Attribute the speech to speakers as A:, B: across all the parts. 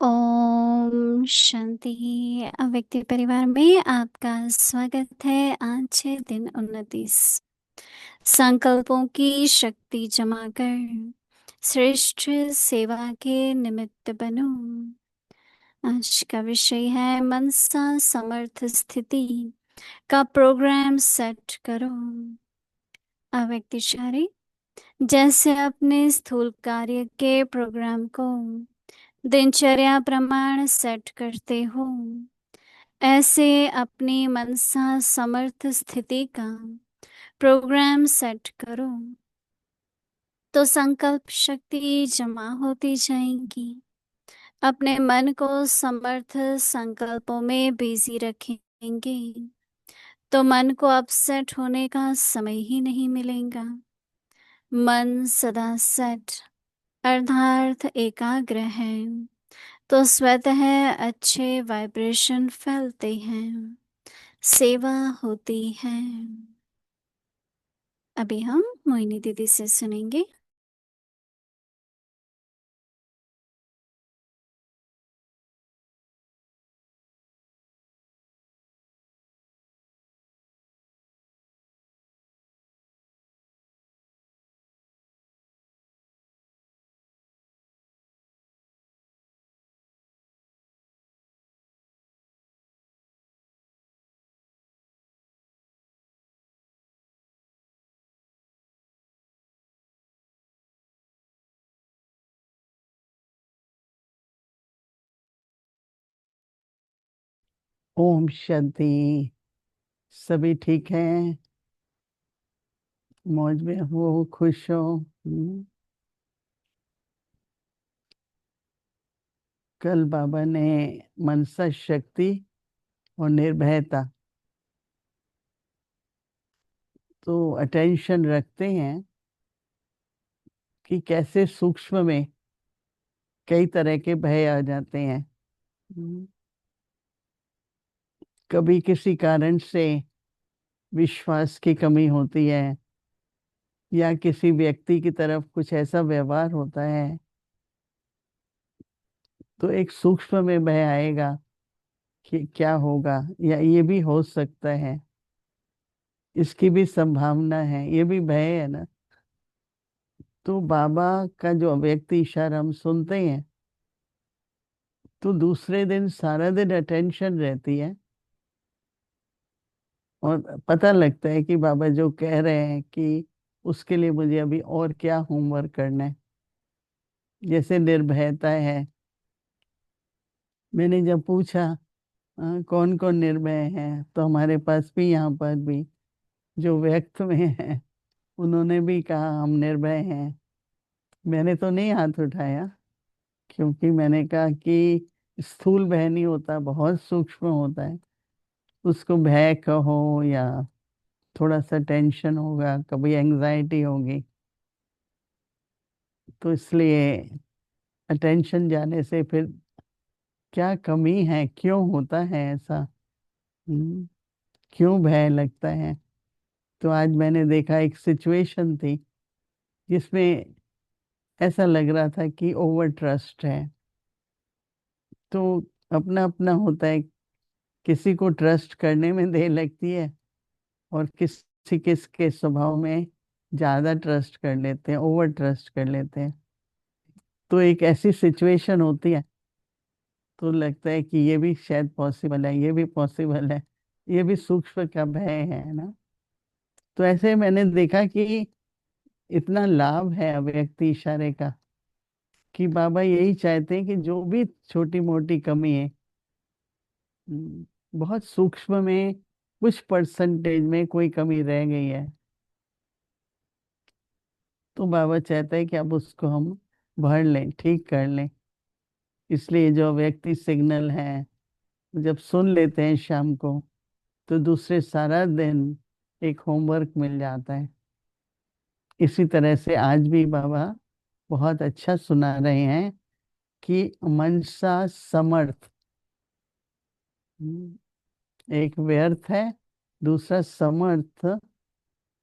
A: ओम शांति। व्यक्ति परिवार में आपका स्वागत है। आज है दिन 29। संकल्पों की शक्ति जमा कर श्रेष्ठ सेवा के निमित्त बनो। आज का विषय है मनसा समर्थ स्थिति का प्रोग्राम सेट करो। अव्यक्तिशारी जैसे अपने स्थूल कार्य के प्रोग्राम को दिनचर्या प्रमाण सेट करते हो, ऐसे अपनी मनसा समर्थ स्थिति का प्रोग्राम सेट करो तो संकल्प शक्ति जमा होती जाएगी। अपने मन को समर्थ संकल्पों में बिजी रखेंगे तो मन को अपसेट होने का समय ही नहीं मिलेगा। मन सदा सेट अर्थात एकाग्र है तो स्वतः अच्छे वाइब्रेशन फैलते हैं, सेवा होती है। अभी हम मोहिनी दीदी से सुनेंगे।
B: ओम शांति। सभी ठीक हैं? मौज में हो, खुश हो? कल बाबा ने मनसा शक्ति और निर्भयता तो अटेंशन रखते हैं कि कैसे सूक्ष्म में कई तरह के भय आ जाते हैं। हम्म, कभी किसी कारण से विश्वास की कमी होती है या किसी व्यक्ति की तरफ कुछ ऐसा व्यवहार होता है तो एक सूक्ष्म में भय आएगा कि क्या होगा, या ये भी हो सकता है, इसकी भी संभावना है, ये भी भय है ना। तो बाबा का जो अव्यक्ति इशारा हम सुनते हैं तो दूसरे दिन सारा दिन अटेंशन रहती है और पता लगता है कि बाबा जो कह रहे हैं कि उसके लिए मुझे अभी और क्या होमवर्क करना है। जैसे निर्भयता है, मैंने जब पूछा कौन कौन निर्भय है, तो हमारे पास भी यहाँ पर भी जो व्यक्त में है उन्होंने भी कहा हम निर्भय हैं। मैंने तो नहीं हाथ उठाया क्योंकि मैंने कहा कि स्थूल भय नहीं होता, बहुत सूक्ष्म होता है। उसको भय कहो या थोड़ा सा टेंशन होगा, कभी एंग्जाइटी होगी, तो इसलिए अटेंशन जाने से फिर क्या कमी है, क्यों होता है ऐसा, क्यों भय लगता है। तो आज मैंने देखा एक सिचुएशन थी जिसमें ऐसा लग रहा था कि ओवर ट्रस्ट है। तो अपना अपना होता है, किसी को ट्रस्ट करने में देर लगती है और किसी किसके स्वभाव में ज्यादा ट्रस्ट कर लेते हैं, ओवर ट्रस्ट कर लेते हैं। तो एक ऐसी सिचुएशन होती है तो लगता है कि ये भी शायद पॉसिबल है, ये भी पॉसिबल है, ये भी सूक्ष्म का भय है ना। तो ऐसे मैंने देखा कि इतना लाभ है अव्यक्ति इशारे का कि बाबा यही चाहते हैं कि जो भी छोटी मोटी कमी है, बहुत सूक्ष्म में कुछ परसेंटेज में कोई कमी रह गई है, तो बाबा चाहता है कि अब उसको हम भर लें, ठीक कर लें। इसलिए जो व्यक्ति सिग्नल है जब सुन लेते हैं शाम को तो दूसरे सारा दिन एक होमवर्क मिल जाता है। इसी तरह से आज भी बाबा बहुत अच्छा सुना रहे हैं कि मनसा समर्थ, एक व्यर्थ है, दूसरा समर्थ।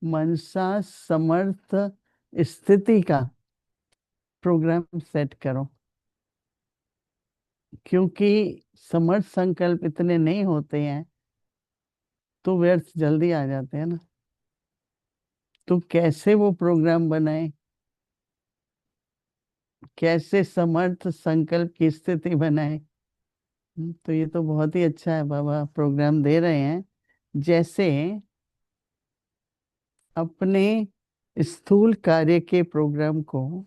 B: मनसा समर्थ स्थिति का प्रोग्राम सेट करो। क्योंकि समर्थ संकल्प इतने नहीं होते हैं, तो व्यर्थ जल्दी आ जाते हैं ना। तो कैसे वो प्रोग्राम बनाए, कैसे समर्थ संकल्प की स्थिति बनाए। तो ये तो बहुत ही अच्छा है, बाबा प्रोग्राम दे रहे हैं। जैसे अपने स्थूल कार्य के प्रोग्राम को,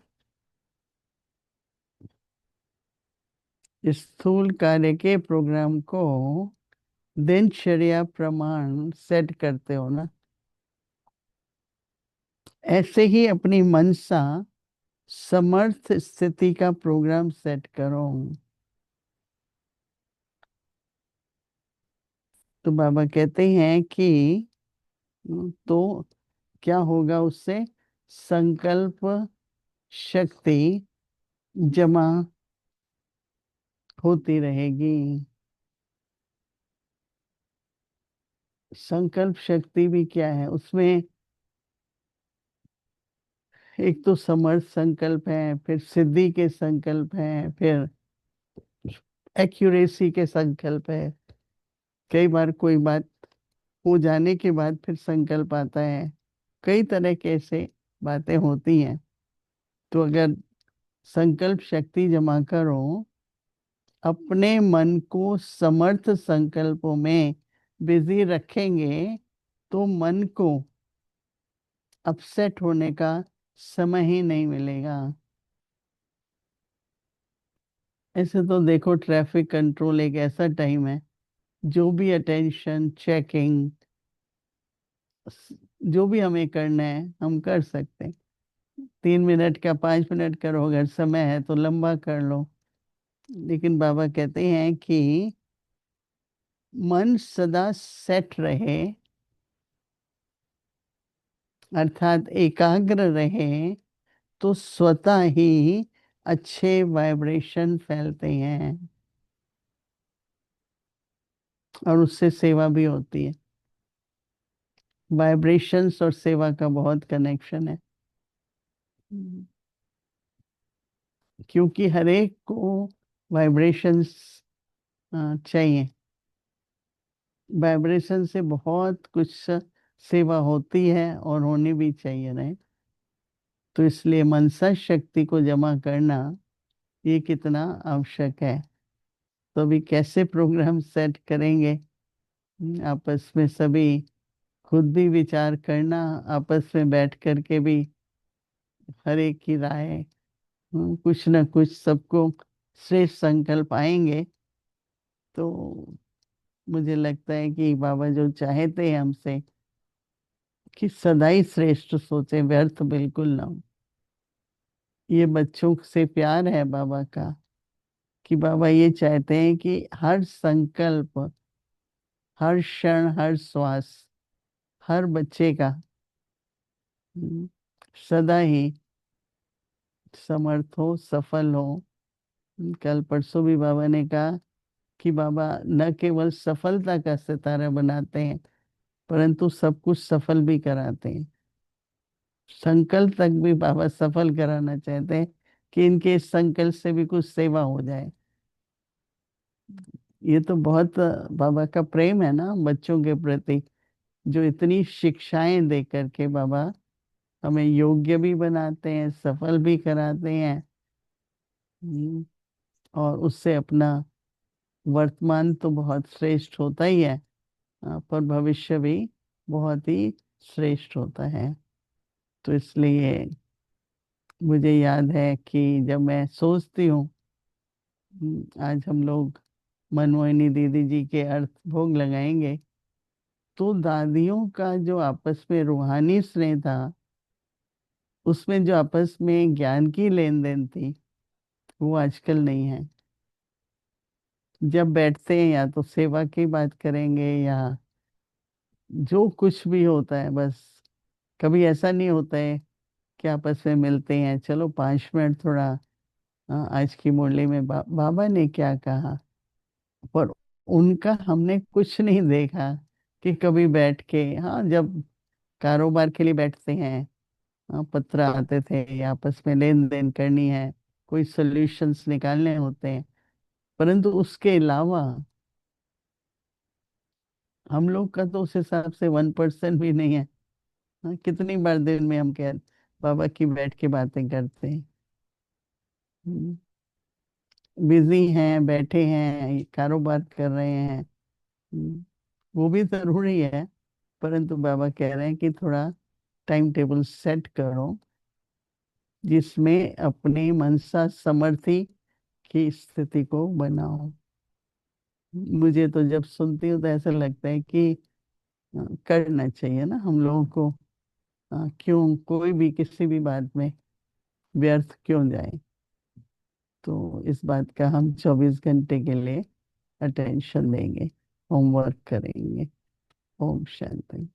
B: स्थूल कार्य के प्रोग्राम को दिनचर्या प्रमाण सेट करते हो ना, ऐसे ही अपनी मनसा समर्थ स्थिति का प्रोग्राम सेट करो। तो बाबा कहते हैं कि तो क्या होगा उससे, संकल्प शक्ति जमा होती रहेगी। संकल्प शक्ति भी क्या है उसमें, एक तो समर्थ संकल्प है, फिर सिद्धि के संकल्प हैं, फिर एक्यूरेसी के संकल्प है। कई बार कोई बात हो जाने के बाद फिर संकल्प आता है। कई तरह के ऐसे बातें होती हैं। तो अगर संकल्प शक्ति जमा करो, अपने मन को समर्थ संकल्पों में बिजी रखेंगे, तो मन को अपसेट होने का समय ही नहीं मिलेगा। ऐसे तो देखो, ट्रैफिक कंट्रोल एक ऐसा टाइम है, जो भी अटेंशन चेकिंग, जो भी हमें करना है हम कर सकते हैं। 3 मिनट का 5 मिनट करो, अगर समय है तो लंबा कर लो। लेकिन बाबा कहते हैं कि मन सदा सेट रहे, अर्थात एकाग्र रहे, तो स्वतः ही अच्छे वाइब्रेशन फैलते हैं और उससे सेवा भी होती है। वाइब्रेशंस और सेवा का बहुत कनेक्शन है। हम्म। क्योंकि हर एक को वाइब्रेशंस चाहिए। वाइब्रेशन से बहुत कुछ सेवा होती है और होनी भी चाहिए, नहीं? तो इसलिए मनसा शक्ति को जमा करना ये कितना आवश्यक है। तो अभी कैसे प्रोग्राम सेट करेंगे, आपस में सभी खुद भी विचार करना, आपस में बैठ करके भी हर एक की राय, कुछ ना कुछ सबको श्रेष्ठ संकल्प आएंगे। तो मुझे लगता है कि बाबा जो चाहते हैं हमसे कि सदा ही श्रेष्ठ सोचे, व्यर्थ बिल्कुल ना हो। ये बच्चों से प्यार है बाबा का, कि बाबा ये चाहते हैं कि हर संकल्प, हर क्षण, हर श्वास, हर बच्चे का हम्म, सदा ही समर्थ हो, सफल हो। कल परसों भी बाबा ने कहा कि बाबा न केवल सफलता का सितारा बनाते हैं, परंतु सब कुछ सफल भी कराते हैं। संकल्प तक भी बाबा सफल कराना चाहते हैं, कि इनके इस संकल्प से भी कुछ सेवा हो जाए। ये तो बहुत बाबा का प्रेम है ना बच्चों के प्रति, जो इतनी शिक्षाएं दे करके बाबा हमें योग्य भी बनाते हैं, सफल भी कराते हैं। हम्म, और उससे अपना वर्तमान तो बहुत श्रेष्ठ होता ही है, पर भविष्य भी बहुत ही श्रेष्ठ होता है। तो इसलिए मुझे याद है कि जब मैं सोचती हूँ, आज हम लोग मनमोहिनी दीदी जी के अर्थ भोग लगाएंगे, तो दादियों का जो आपस में रूहानी स्नेह था, उसमें जो आपस में ज्ञान की लेन देन थी, वो आजकल नहीं है। जब बैठते हैं या तो सेवा की बात करेंगे, या जो कुछ भी होता है, बस कभी ऐसा नहीं होता है कि आपस में मिलते हैं, चलो 5 मिनट थोड़ा, आज की मुरली में बाबा ने क्या कहा। पर उनका हमने कुछ नहीं देखा कि कभी बैठ के, हाँ जब कारोबार के लिए बैठते हैं, पत्र आते थे, आपस में लेन देन करनी है, कोई सॉल्यूशंस निकालने होते हैं, परंतु उसके अलावा हम लोग का तो उस हिसाब से 1% भी नहीं है। हाँ, कितनी बार दिन में हम कह बाबा की बैठ के बातें करते हैं। बिजी हैं, बैठे हैं, कारोबार कर रहे हैं। हम्म, वो भी जरूरी है। परंतु बाबा कह रहे हैं कि थोड़ा टाइम टेबल सेट करो, जिसमें अपने मनसा समर्थी की स्थिति को बनाओ। मुझे तो जब सुनती हूँ तो ऐसा लगता है कि करना चाहिए ना हम लोगों को। क्यों कोई भी किसी भी बात में व्यर्थ क्यों जाए। तो इस बात का हम 24 घंटे के लिए अटेंशन देंगे, होमवर्क करेंगे। ओम शांति।